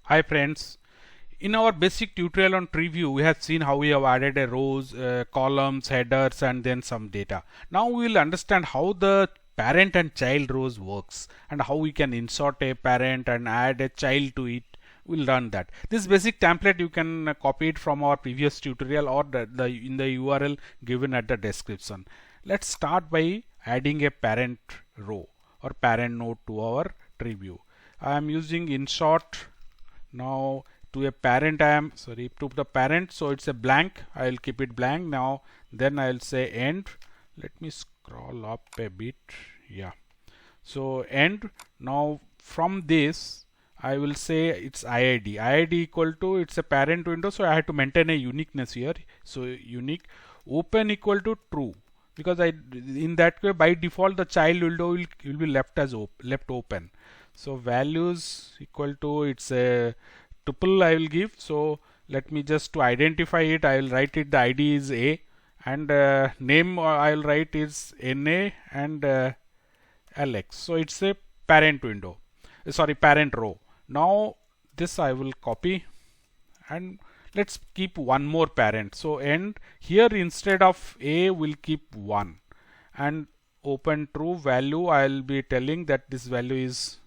Hi friends, in our basic tutorial on tree view we have seen how we have added a rows, columns, headers and then some data. Now we will understand how the parent and child rows works and how we can insert a parent and add a child to it. We'll learn that. This basic template you can copy it from our previous tutorial or in the URL given at the description. Let's start by adding a parent row or parent node to our tree view. I am using insert. Now to a parent I am sorry to the parent, so it's a blank. I'll keep it blank. Now then I'll say end. Let me scroll up a bit. Yeah, so end. Now from this I will say it's IID equal to, it's a parent window, so I have to maintain a uniqueness here. So unique open equal to true, because in that way by default the child window will be left as left open. So values equal to, it's a tuple I will give. So let me just to identify it, I will write it, the ID is A, and name I will write is NA and LX. So it's a parent window, sorry, parent row. Now this I will copy and let's keep one more parent. So end here, instead of A we'll keep 1 and open true. Value I'll be telling that this value is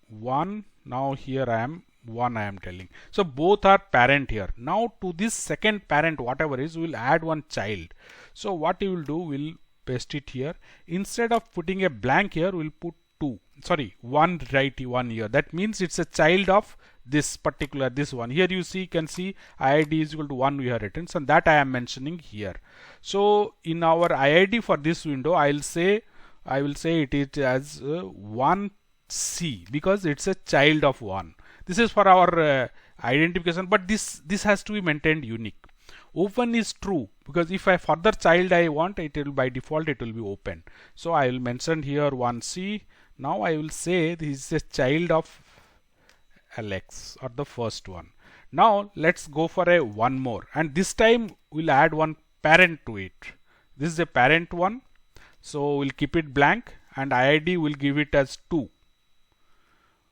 1. Now here I am 1 I am telling. So both are parent here. Now to this second parent whatever is, we'll add one child. So what you will do, we'll paste it here. Instead of putting a blank here, we'll put 2, sorry, 1, write 1 here. That means it's a child of this particular, this one. Here you see, can see IID is equal to 1 we have written, so that I am mentioning here. So in our IID for this window I will say it is as 1C, because it's a child of 1. This is for our identification, but this has to be maintained unique. Open is true, because if I further child I want, it will by default it will be open. So I will mention here 1C. Now I will say this is a child of Alex, or the first one. Now let's go for a one more, and this time we'll add one parent to it. This is a parent one, so we'll keep it blank and IID will give it as 2.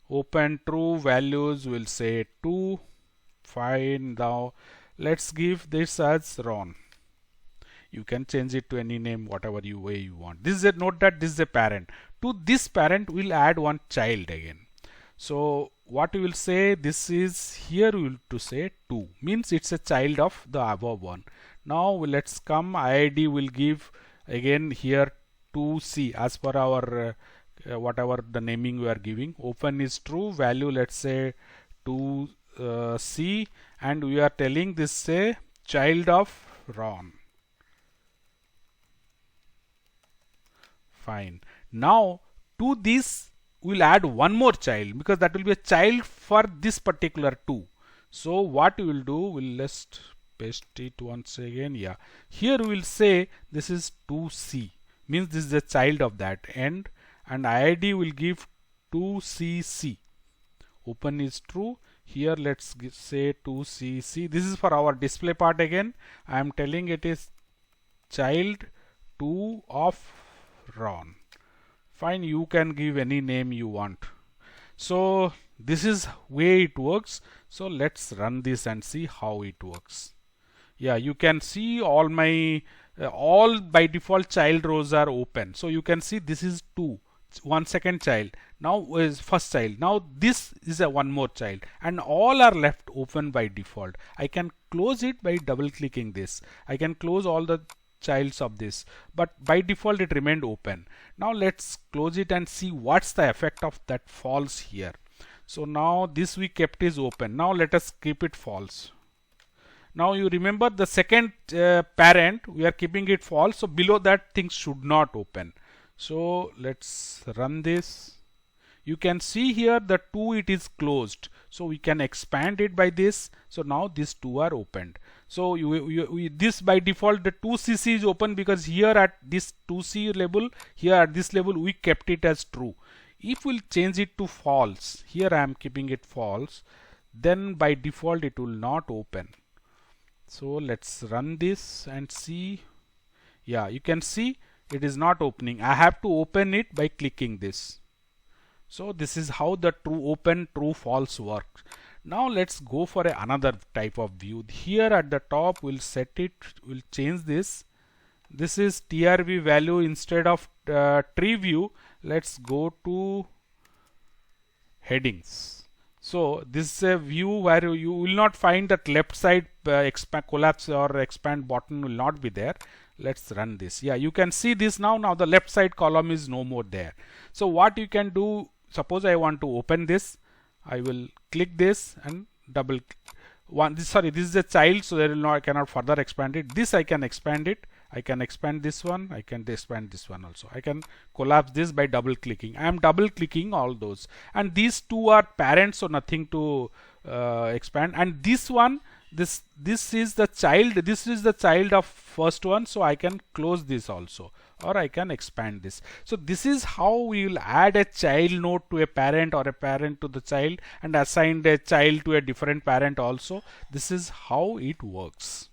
Open true, values will say 2. Fine. Now let's give this as Ron. You can change it to any name, whatever way you want. This is a note that this is a parent. To this parent we'll add one child again. So what we will say, this is here we will to say 2, means it's a child of the above one. Now let's come, IID will give again here 2C as per our whatever the naming we are giving. Open is true, value let's say 2C, and we are telling this say child of Ron. Fine. Now to this we'll add one more child, because that will be a child for this particular 2. So what we will do, we'll just paste it once again. Yeah, here we will say this is 2C, means this is a child of that end, and IID will give 2CC. Open is true. Here let's say 2CC. This is for our display part again. I am telling it is child 2 of Ron. Fine, you can give any name you want. So this is way it works. So let's run this and see how it works. Yeah, you can see all my all by default child rows are open. So you can see this is 2, 1 second child. Now is first child. Now this is a one more child, and all are left open by default. I can close it by double clicking this. I can close all the childs of this, but by default it remained open. Now let's close it and see what's the effect of that false here. So now this we kept is open. Now let us keep it false. Now you remember the second parent we are keeping it false, so below that things should not open. So let's run this. You can see here the 2 it is closed, so we can expand it by this. So now these 2 are opened. So this by default the 2CC is open, because here at this 2C level, here at this level we kept it as true. If we'll change it to false, here I am keeping it false, then by default it will not open. So let's run this and see. Yeah, you can see it is not opening. I have to open it by clicking this. So this is how the true open true false works. Now let's go for another type of view. Here at the top we'll set it, we'll change this. This is TRV value instead of tree view. Let's go to headings. So this is a view where you will not find that left side expand, collapse or expand button will not be there. Let's run this. Yeah, you can see this now. Now the left side column is no more there. So what you can do, suppose I want to open this, I will click this and double one. This is a child, so there will not, I cannot further expand it. This I can expand it. I can expand this one. I can expand this one also. I can collapse this by double clicking. I am double clicking all those, and these two are parents, so nothing to expand. And this one, this is the child. This is the child of first one, so I can close this also, or I can expand this. So this is how we will add a child node to a parent or a parent to the child, and assign a child to a different parent also. This is how it works.